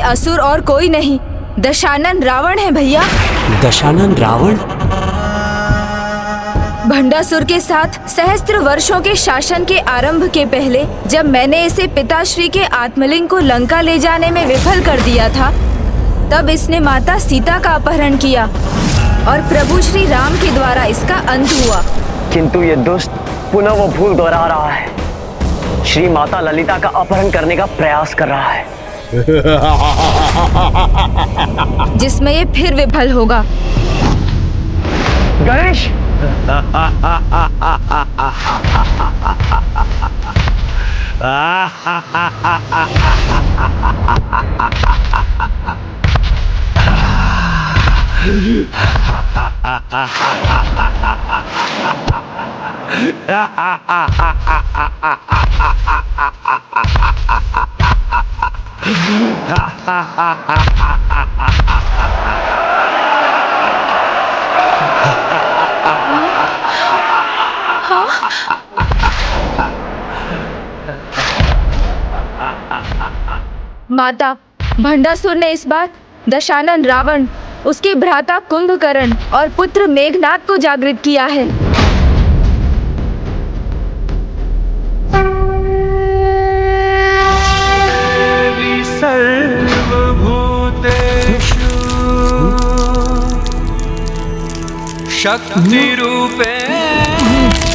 असुर और कोई नहीं, दशानन रावण है भैया। दशानन रावण? भंडासुर के साथ सहस्त्र वर्षों के शासन के आरंभ के पहले जब मैंने इसे पिताश्री के आत्मलिंग को लंका ले जाने में विफल कर दिया था, तब इसने माता सीता का अपहरण किया और प्रभु श्री राम के द्वारा इसका अंत हुआ। किंतु ये दुष्ट पुनः वो भूल दोहरा रहा है, श्री माता ललिता का अपहरण करने का प्रयास कर रहा है, जिसमें ये फिर विफल होगा। गणेश! माता, भंडासुर ने इस बार दशानन रावण, उसके भ्राता कुंभकर्ण और पुत्र मेघनाद को जागृत किया है। शक्ति रूपे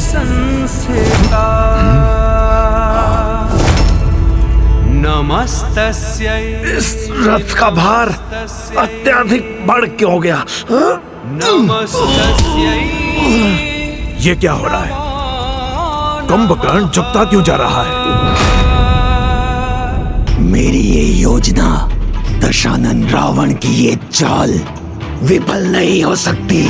संस्थिता नमस्तस्यै। इस रथ का भार अत्यधिक बढ़ क्यों हो गया? नमस्तस्यै। ये क्या हो रहा है? कुंभकर्ण झुकता क्यों जा रहा है? मेरी ये योजना, दशानन रावण की ये चाल विफल नहीं हो सकती।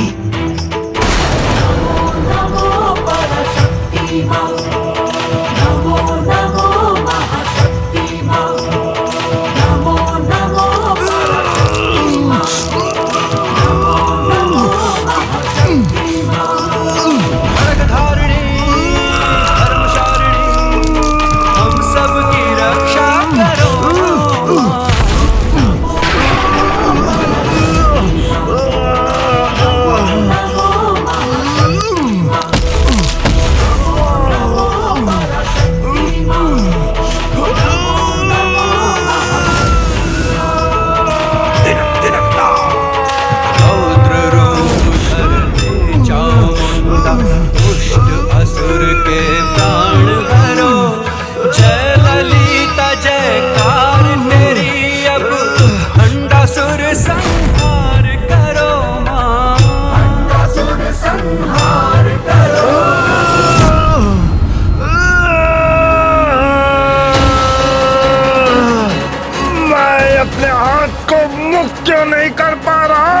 क्यों नहीं कर पा रहा?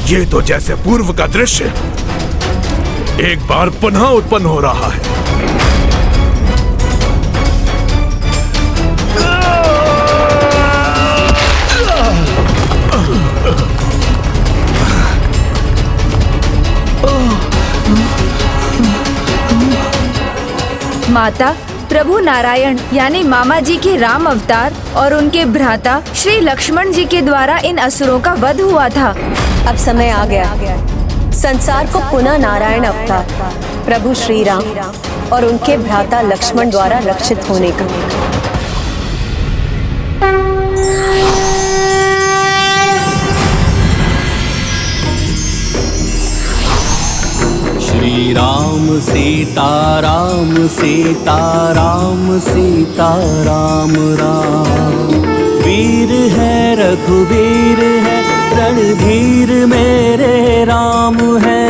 ये तो जैसे पूर्व का दृश्य एक बार पुनः उत्पन्न हो रहा है। माता, प्रभु नारायण यानी मामा जी के राम अवतार और उनके भ्राता श्री लक्ष्मण जी के द्वारा इन असुरों का वध हुआ था। अब समय आ गया संसार को पुनः नारायण अवतार प्रभु श्री राम और उनके भ्राता लक्ष्मण द्वारा रक्षित होने का। श्री राम सीता राम सीता राम सीता राम राम। वीर है रघुवीर है रणधीर मेरे राम है।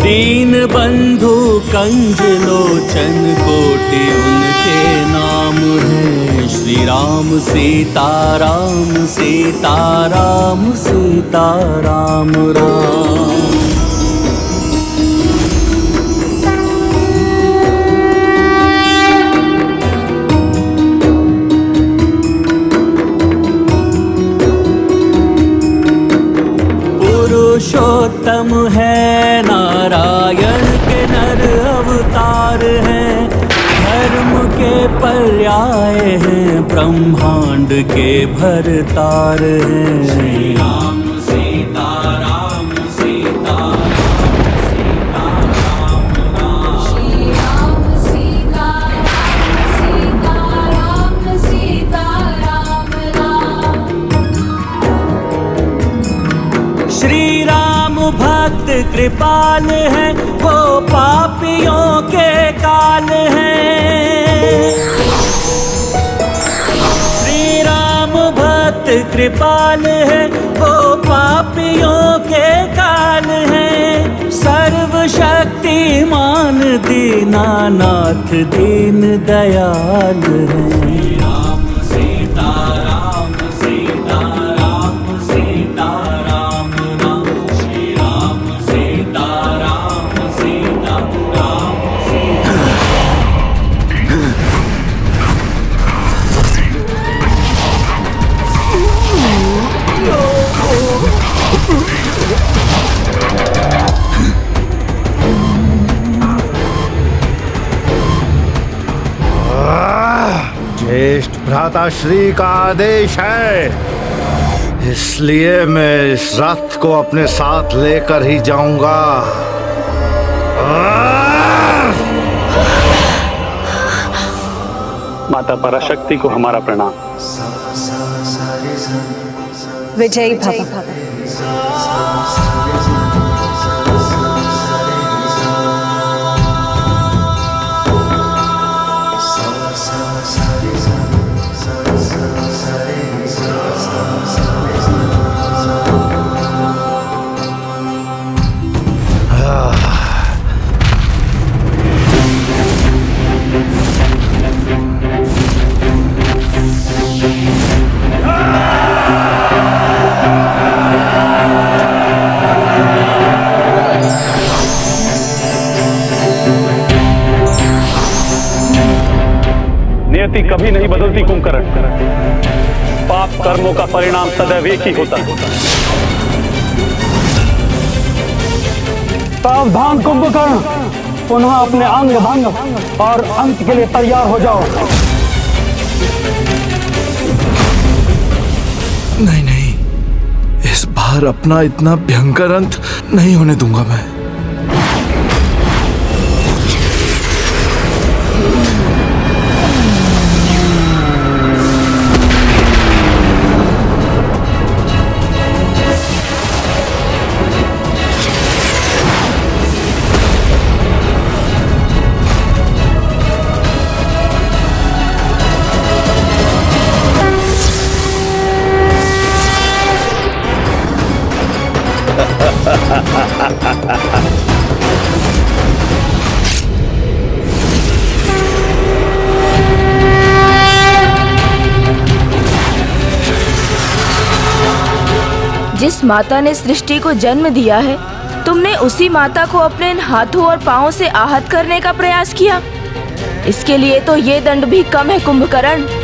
दीन बंधु कंज लोचन कोटि उनके नाम है। श्री राम सीता राम सीता राम सीता राम राम। पुरुषोत्तम है, नारायण के नर अवतार हैं, धर्म के पर्याय हैं, ब्रह्मांड के भरतार हैं। श्री राम सीता राम सीता सीता राम राम। श्री राम सीता राम सीता राम राम। श्री राम भक्त कृपाल है, वो पापियों के काल है। श्री राम भक्त कृपाल है, वो पापियों के काल है। सर्वशक्तिमान दीनानाथ दीन दयाल है। राम सीता राम सीता राम सीता राम राम। श्री राम सीता राम सीता राम सीता। ज्येष्ठ भ्राताश्री का आदेश है, इसलिए मैं इस रथ को अपने साथ लेकर ही जाऊंगा। माता पराशक्ति को हमारा प्रणाम। विजयी भव। नियति कभी नहीं बदलती कुंभकर्ण, पाप कर्मों का परिणाम सदैव एक ही होता है। सावधान कुंभकर्ण, पुनः अपने अंग भंग और अंत के लिए तैयार हो जाओ। नहीं नहीं, इस बार अपना इतना भयंकर अंत नहीं होने दूंगा मैं। जिस माता ने सृष्टि को जन्म दिया है, तुमने उसी माता को अपने इन हाथों और पांवों से आहत करने का प्रयास किया। इसके लिए तो ये दंड भी कम है कुंभकर्ण।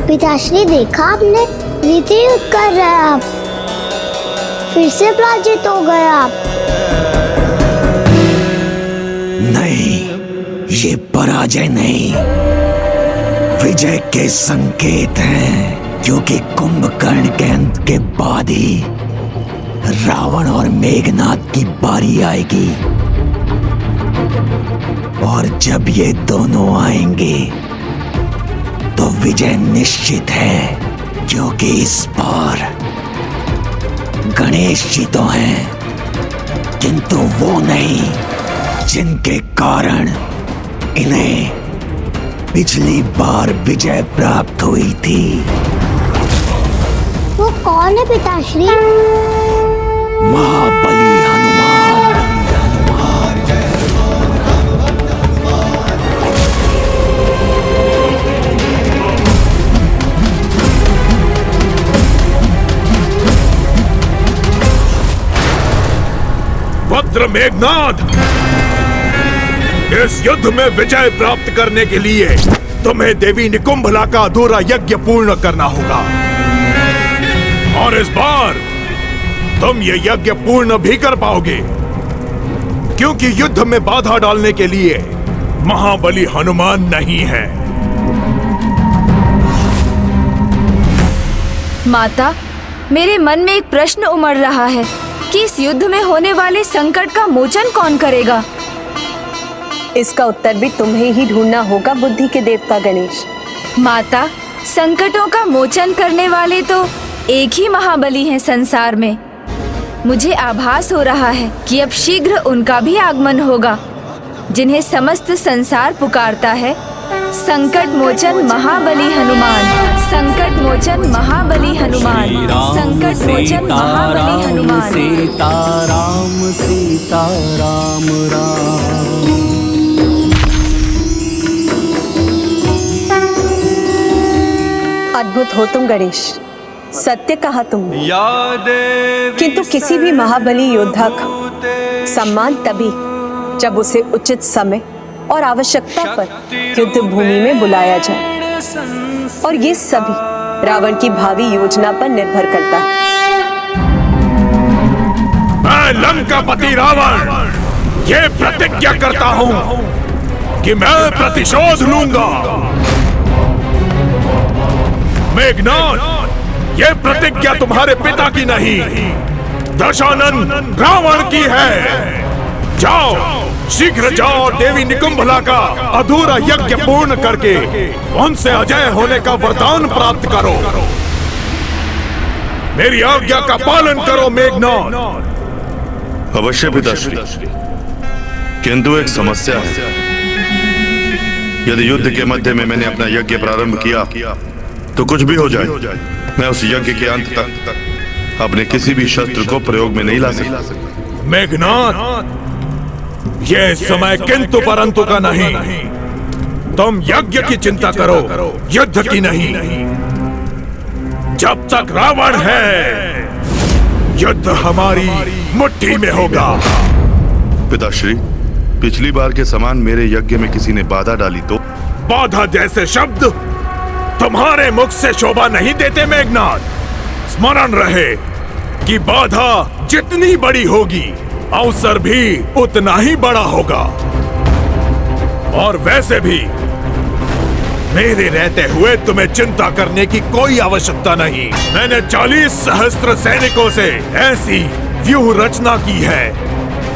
पिताश्री देखा आपने, रीति युद्ध कर रहे हैं आप। फिर से पराजित हो गए आप। नहीं, ये पराजय नहीं, विजय के संकेत हैं, क्योंकि कुंभकर्ण के अंत के बाद ही रावण और मेघनाद की बारी आएगी। और जब ये दोनों आएंगे तो विजय निश्चित है, क्योंकि इस बार गणेश जी तो हैं, किंतु वो नहीं जिनके कारण इन्हें पिछली बार विजय प्राप्त हुई थी। वो कौन है पिताश्री? महाबली हनुमान। वज्र मेघनाद, इस युद्ध में विजय प्राप्त करने के लिए तुम्हें देवी निकुंभला का अधूरा यज्ञ पूर्ण करना होगा। और इस बार तुम ये यज्ञ पूर्ण भी कर पाओगे, क्योंकि युद्ध में बाधा डालने के लिए महाबली हनुमान नहीं है। माता, मेरे मन में एक प्रश्न उमड़ रहा है कि इस युद्ध में होने वाले संकट का मोचन कौन करेगा? इसका उत्तर भी तुम्हें ही ढूंढना होगा बुद्धि के देवता गणेश। माता, संकटों का मोचन करने वाले तो एक ही महाबली हैं संसार में। मुझे आभास हो रहा है कि अब शीघ्र उनका भी आगमन होगा, जिन्हें समस्त संसार पुकारता है। संकट मोचन महाबली हनुमान, संकट मोचन महाबली हनुमान, संकट मोचन महाबली हनुमान। सीताराम सीताराम राम। अद्भुत हो तुम गणेश, सत्य कहा तुमने। किंतु किसी भी महाबली योद्धा का सम्मान तभी जब उसे उचित समय और आवश्यकता पर युद्ध भूमि में बुलाया जाए, और ये सभी रावण की भावी योजना पर निर्भर करता है। मैं लंकापति रावण ये प्रतिज्ञा करता हूँ कि मैं प्रतिशोध लूंगा। मेघनाद, ये प्रतिज्ञा तुम्हारे पिता की नहीं, दशानन रावण की है। जाओ, शीघ्र जाओ और देवी निकुंभला का अधूरा यज्ञ पूर्ण करके उनसे अजय होने का वरदान प्राप्त करो। मेरी आज्ञा का पालन करो मेघनाद। अवश्य पिताश्री, किंतु एक समस्या है। यदि युद्ध के मध्य में मैंने अपना यज्ञ प्रारंभ किया तो कुछ भी हो जाए, मैं उस यज्ञ के अंत तक अपने किसी भी शस्त्र को प्रयोग में नहीं ला सकता। मेघनाद, ये समय किंतु परंतु का नहीं। तुम यज्ञ की चिंता करो, युद्ध की नहीं। जब तक रावण है, युद्ध हमारी मुट्ठी में होगा। पिताश्री, पिछली बार के समान मेरे यज्ञ में किसी ने बाधा डाली तो? बाधा जैसे शब्द तुम्हारे मुख से शोभा नहीं देते मेघनाद। स्मरण रहे कि बाधा जितनी बड़ी होगी, अवसर भी उतना ही बड़ा होगा। और वैसे भी मेरे रहते हुए तुम्हें चिंता करने की कोई आवश्यकता नहीं। मैंने 40 सहस्त्र सैनिकों से ऐसी व्यूह रचना की है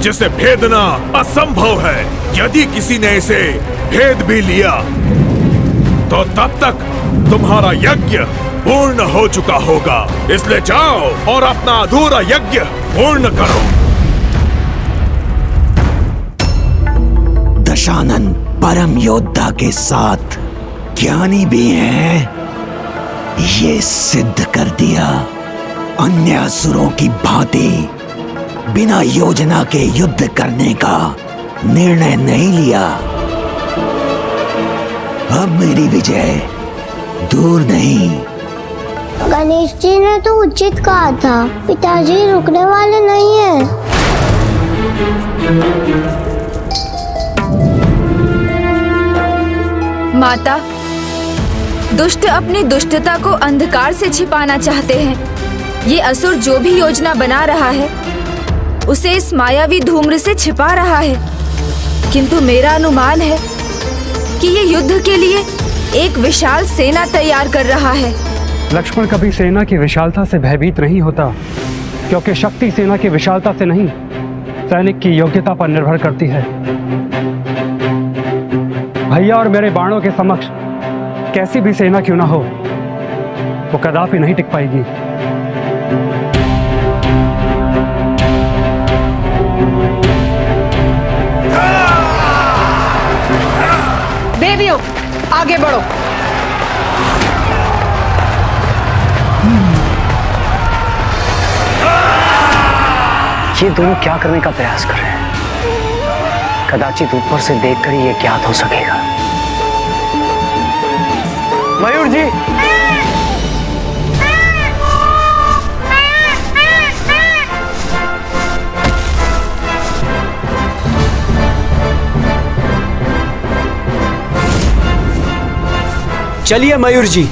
जिसे भेदना असंभव है। यदि किसी ने इसे भेद भी लिया तो तब तक तुम्हारा यज्ञ पूर्ण हो चुका होगा। इसलिए जाओ और अपना अधूरा यज्ञ पूर्ण करो। दशानन परम योद्धा के साथ ज्ञानी भी हैं, ये सिद्ध कर दिया। अन्य असुरों की भांति बिना योजना के युद्ध करने का निर्णय नहीं लिया। अब मेरी विजय दूर नहीं। गणेश जी ने तो उचित कहा था, पिताजी रुकने वाले नहीं हैं। माता, दुष्ट अपनी दुष्टता को अंधकार से छिपाना चाहते हैं, ये असुर जो भी योजना बना रहा है उसे इस मायावी धूम्र से छिपा रहा है, किंतु मेरा अनुमान है कि ये युद्ध के लिए एक विशाल सेना तैयार कर रहा है। लक्ष्मण कभी सेना की विशालता से भयभीत नहीं होता, क्योंकि शक्ति सेना की विशालता से नहीं, सैनिक की योग्यता पर निर्भर करती है। भैया और मेरे बाणों के समक्ष कैसी भी सेना क्यों ना हो, वो कदापि नहीं टिक पाएगी। देवियों, आगे बढ़ो। ये दोनों क्या करने का प्रयास कर रहे हैं? कदाचित ऊपर से देखकर ही ये ज्ञात हो सकेगा। मयूर जी, चलिए मयूर जी।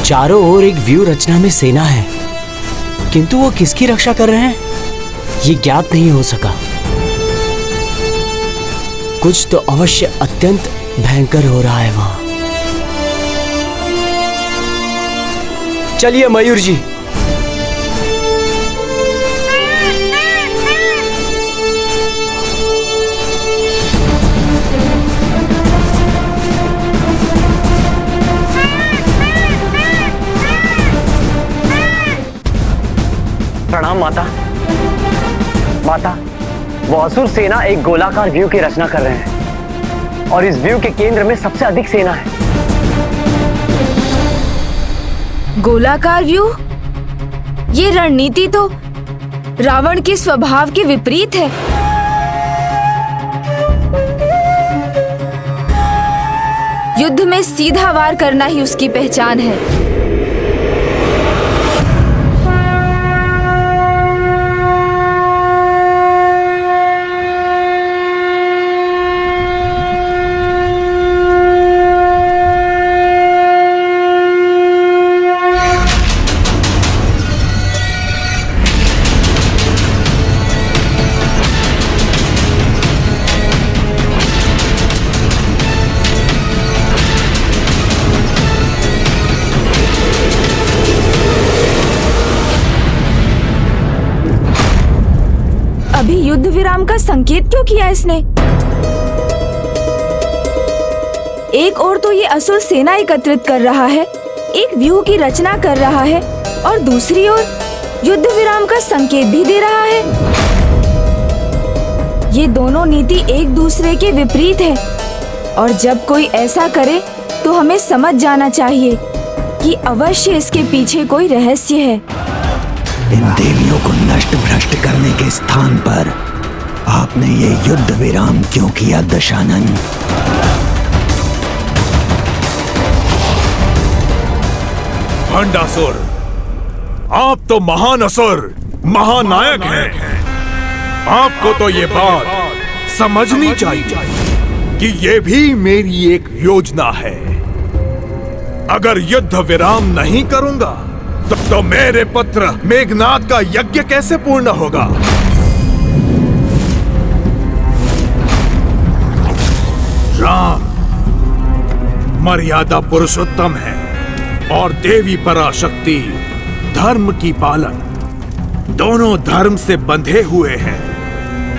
चारों ओर एक व्यू रचना में सेना है, किंतु वो किसकी रक्षा कर रहे हैं ये ज्ञात नहीं हो सका। कुछ तो अवश्य अत्यंत भयंकर हो रहा है वहां। चलिए मयूर जी। प्रणाम माता। माता, वो असुर सेना एक गोलाकार व्यू की रचना कर रहे हैं और इस व्यू के केंद्र में सबसे अधिक सेना है। गोलाकार व्यू? ये रणनीति तो रावण के स्वभाव के विपरीत है। युद्ध में सीधा वार करना ही उसकी पहचान है। अभी युद्ध विराम का संकेत क्यों किया इसने? एक ओर तो ये असुर सेना एकत्रित कर रहा है, एक व्यू की रचना कर रहा है, और दूसरी ओर युद्ध विराम का संकेत भी दे रहा है। ये दोनों नीति एक दूसरे के विपरीत है, और जब कोई ऐसा करे तो हमें समझ जाना चाहिए कि अवश्य इसके पीछे कोई रहस्य है। इन देवियों को नष्ट भ्रष्ट करने के स्थान पर आपने ये युद्ध विराम क्यों किया दशानन? भंडासुर, आप तो महान असुर, महानायक हैं। आपको तो ये बात समझनी चाहिए कि ये भी मेरी एक योजना है। अगर युद्ध विराम नहीं करूंगा तो मेरे पुत्र मेघनाद का यज्ञ कैसे पूर्ण होगा? राम मर्यादा पुरुषोत्तम है और देवी पराशक्ति धर्म की पालन, दोनों धर्म से बंधे हुए हैं,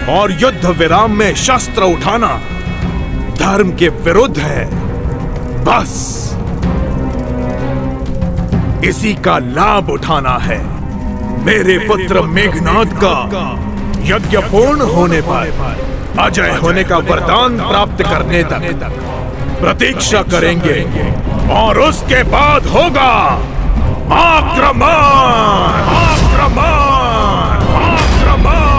और युद्ध विराम में शस्त्र उठाना धर्म के विरुद्ध है। बस इसी का लाभ उठाना है। मेरे पुत्र मेघनाद का यज्ञ पूर्ण होने पर अजय होने का वरदान प्राप्त करने तक प्रतीक्षा करेंगे, और उसके बाद होगा आक्रमण, आक्रमण, आक्रमण।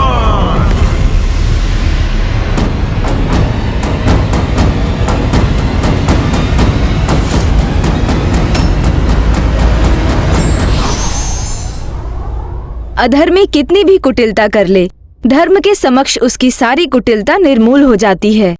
अधर्मी कितनी भी कुटिलता कर ले, धर्म के समक्ष उसकी सारी कुटिलता निर्मूल हो जाती है।